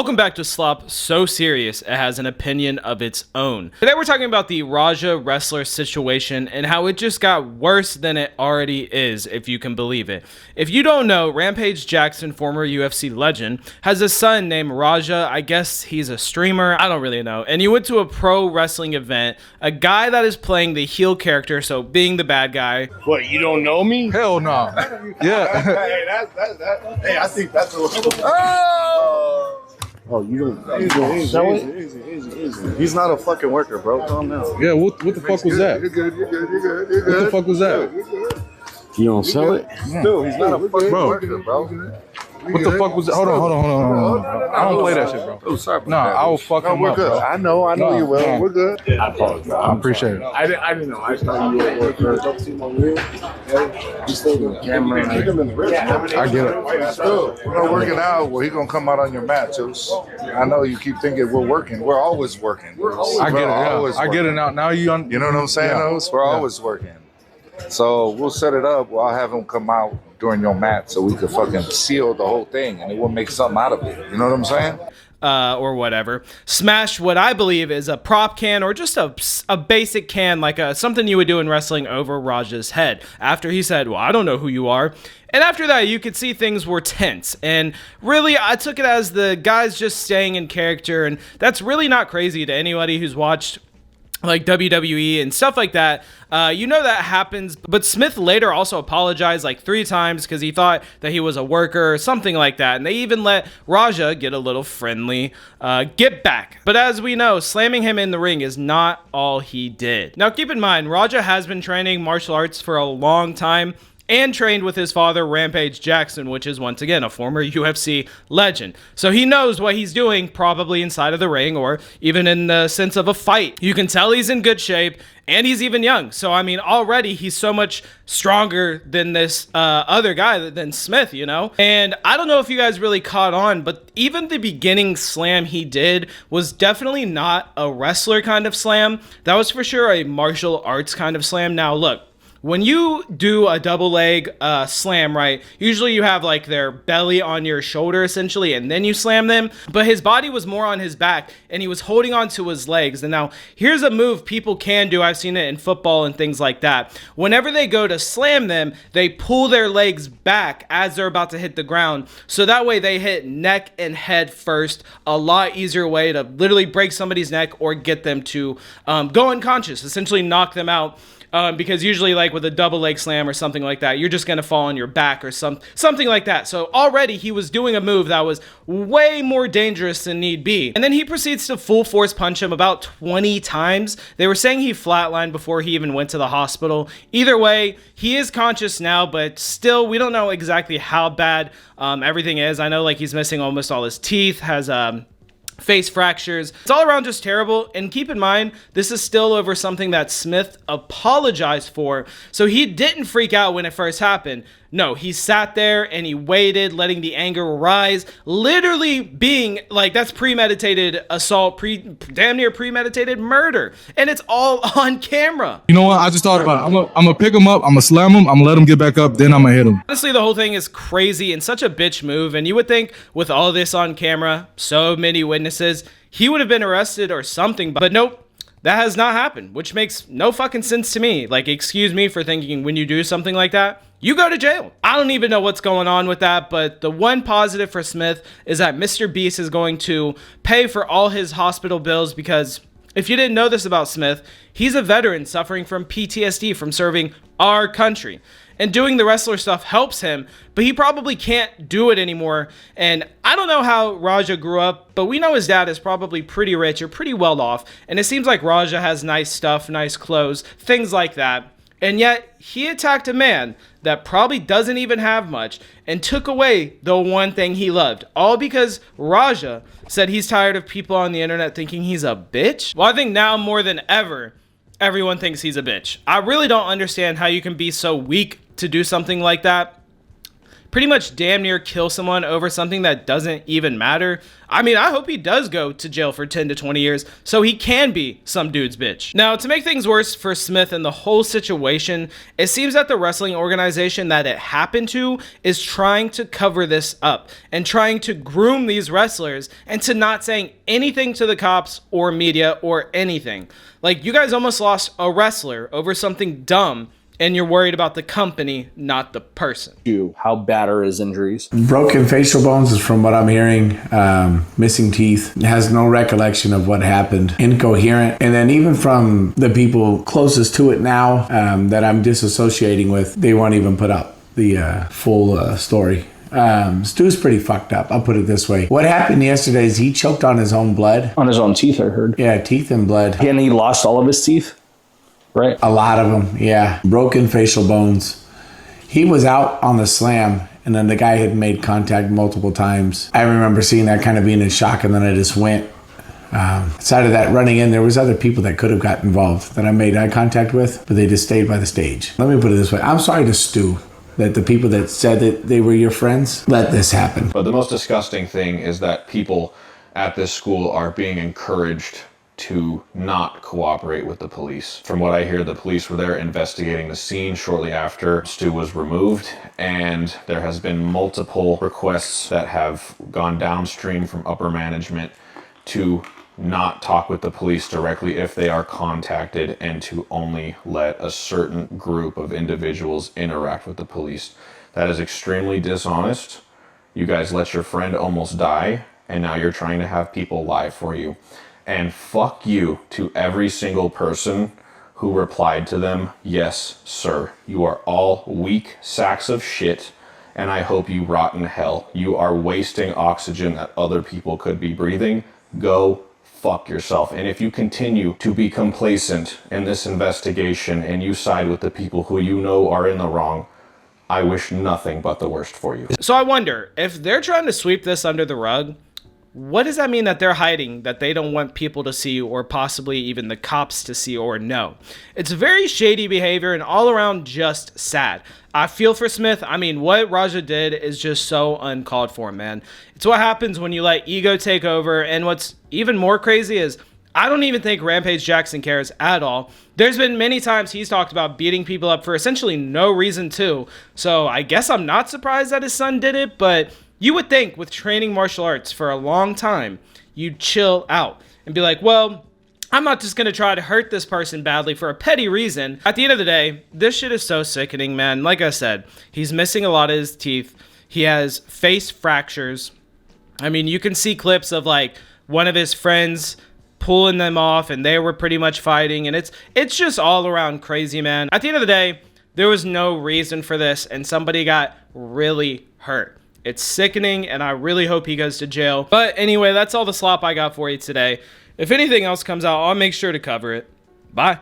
Welcome back to Slop So Serious, it has an opinion of its own. Today we're talking about the Raja wrestler situation and how it just got worse than it already is, if you can believe it. If you don't know, Rampage Jackson, former UFC legend, has a son named Raja. I guess he's a streamer, I don't really know. And he went to a pro wrestling event, a guy that is playing the heel character, so being the bad guy. What, you don't know me? Hell no. Yeah. Hey, I think that's a Oh, you don't sell it? Easy. He's not a fucking worker, bro. Calm down. Yeah, what the fuck was that? You're good. What the fuck was that? You don't sell it? Dude, he's not a fucking worker, bro. What the fuck was that? Hold on. I don't play that shit, bro. Oh, sorry. No, I will fuck him we're up, good. bro. I know you will. No. We're good. I apologize. I appreciate it. I didn't know. I thought you were a worker. You still got camera. I get it. We're not working out. Well, he's gonna come out on your mat, Juice. I know you keep thinking we're working. We're always working. I get it. Yeah. I get it now. Now you You know what I'm saying, Oz? We're always working. So we'll set it up. I'll have him come out during your mat so we could fucking seal the whole thing and we'll make something out of it. You know what I'm saying? Or whatever. Smash what I believe is a prop can or just a basic can, like something you would do in wrestling, over Raja's head. After he said, well, I don't know who you are. And after that, you could see things were tense. And really, I took it as the guys just staying in character. And that's really not crazy to anybody who's watched like WWE and stuff like that. You know that happens. But Smith later also apologized like 3 times because he thought that he was a worker or something like that. And they even let Raja get a little friendly get back. But as we know, slamming him in the ring is not all he did. Now keep in mind, Raja has been training martial arts for a long time and trained with his father, Rampage Jackson, which is once again a former UFC legend. So he knows what he's doing, probably inside of the ring or even in the sense of a fight. You can tell he's in good shape and he's even young. So, I mean, already he's so much stronger than this other guy, than Smith, you know? And I don't know if you guys really caught on, but even the beginning slam he did was definitely not a wrestler kind of slam. That was for sure a martial arts kind of slam. Now, look. When you do a double leg slam, right, usually you have like their belly on your shoulder essentially, and then you slam them. But his body was more on his back and he was holding on to his legs. And now here's a move people can do. I've seen it in football and things like that. Whenever they go to slam them, they pull their legs back as they're about to hit the ground. So that way they hit neck and head first. A lot easier way to literally break somebody's neck or get them to go unconscious, essentially knock them out. Because usually like with a double leg slam or something like that, you're just going to fall on your back or something like that. So already he was doing a move that was way more dangerous than need be. And then he proceeds to full force punch him about 20 times. They were saying he flatlined before he even went to the hospital. Either way, he is conscious now, but still we don't know exactly how bad everything is. I know like he's missing almost all his teeth, has face fractures. It's all around just terrible. And keep in mind, this is still over something that Smith apologized for. So he didn't freak out when it first happened. No, he sat there and he waited, letting the anger rise, literally being like, that's premeditated assault, damn near premeditated murder. And it's all on camera. You know what? I just thought about it. I'm gonna pick him up. I'm gonna slam him. I'm gonna let him get back up. Then I'm gonna hit him. Honestly, the whole thing is crazy and such a bitch move. And you would think with all this on camera, so many witnesses, he would have been arrested or something. But nope. That has not happened, which makes no fucking sense to me. Like, excuse me for thinking when you do something like that, you go to jail. I don't even know what's going on with that, but the one positive for Smith is that Mr. Beast is going to pay for all his hospital bills because if you didn't know this about Smith, he's a veteran suffering from PTSD from serving our country. And doing the wrestler stuff helps him, but he probably can't do it anymore. And I don't know how Raja grew up, but we know his dad is probably pretty rich or pretty well off. And it seems like Raja has nice stuff, nice clothes, things like that. And yet he attacked a man that probably doesn't even have much and took away the one thing he loved, all because Raja said he's tired of people on the internet thinking he's a bitch. Well, I think now more than ever, everyone thinks he's a bitch. I really don't understand how you can be so weak to do something like that. pretty much damn near kill someone over something that doesn't even matter. I mean, I hope he does go to jail for 10 to 20 years so he can be some dude's bitch. Now, to make things worse for Smith and the whole situation, it seems that the wrestling organization that it happened to is trying to cover this up and trying to groom these wrestlers into not saying anything to the cops or media or anything. Like, you guys almost lost a wrestler over something dumb, and you're worried about the company, not the person. How bad are his injuries? Broken facial bones is from what I'm hearing. Missing teeth. Has no recollection of what happened. Incoherent. And then even from the people closest to it now that I'm disassociating with, they won't even put up the full story. Stu's pretty fucked up. I'll put it this way. What happened yesterday is he choked on his own blood. On his own teeth, I heard. Yeah, teeth and blood. And he lost all of his teeth? Right. A lot of them, yeah. Broken facial bones. He was out on the slam, and then the guy had made contact multiple times. I remember seeing that, kind of being in shock, and then I just went. Outside of that, running in, there was other people that could have got involved that I made eye contact with, but they just stayed by the stage. Let me put it this way. I'm sorry to Stu that the people that said that they were your friends let this happen. But the most disgusting thing is that people at this school are being encouraged to not cooperate with the police. From what I hear, the police were there investigating the scene shortly after Stu was removed, and there has been multiple requests that have gone downstream from upper management to not talk with the police directly if they are contacted, and to only let a certain group of individuals interact with the police. That is extremely dishonest. You guys let your friend almost die, and now you're trying to have people lie for you. And fuck you to every single person who replied to them, yes, sir. You are all weak sacks of shit, and I hope you rot in hell. You are wasting oxygen that other people could be breathing. Go fuck yourself. And if you continue to be complacent in this investigation and you side with the people who you know are in the wrong, I wish nothing but the worst for you. So I wonder, if they're trying to sweep this under the rug, what does that mean that they're hiding, that they don't want people to see, or possibly even the cops to see or know? It's very shady behavior and all around just sad. I feel for Smith. I mean, what Raja did is just so uncalled for, man. It's what happens when you let ego take over, and what's even more crazy is I don't even think Rampage Jackson cares at all. There's been many times he's talked about beating people up for essentially no reason too, so I guess I'm not surprised that his son did it, but you would think with training martial arts for a long time, you'd chill out and be like, well, I'm not just going to try to hurt this person badly for a petty reason. At the end of the day, this shit is so sickening, man. Like I said, he's missing a lot of his teeth. He has face fractures. I mean, you can see clips of like one of his friends pulling them off and they were pretty much fighting, and it's just all around crazy, man. At the end of the day, there was no reason for this and somebody got really hurt. It's sickening, and I really hope he goes to jail. But anyway, that's all the slop I got for you today. If anything else comes out, I'll make sure to cover it. Bye.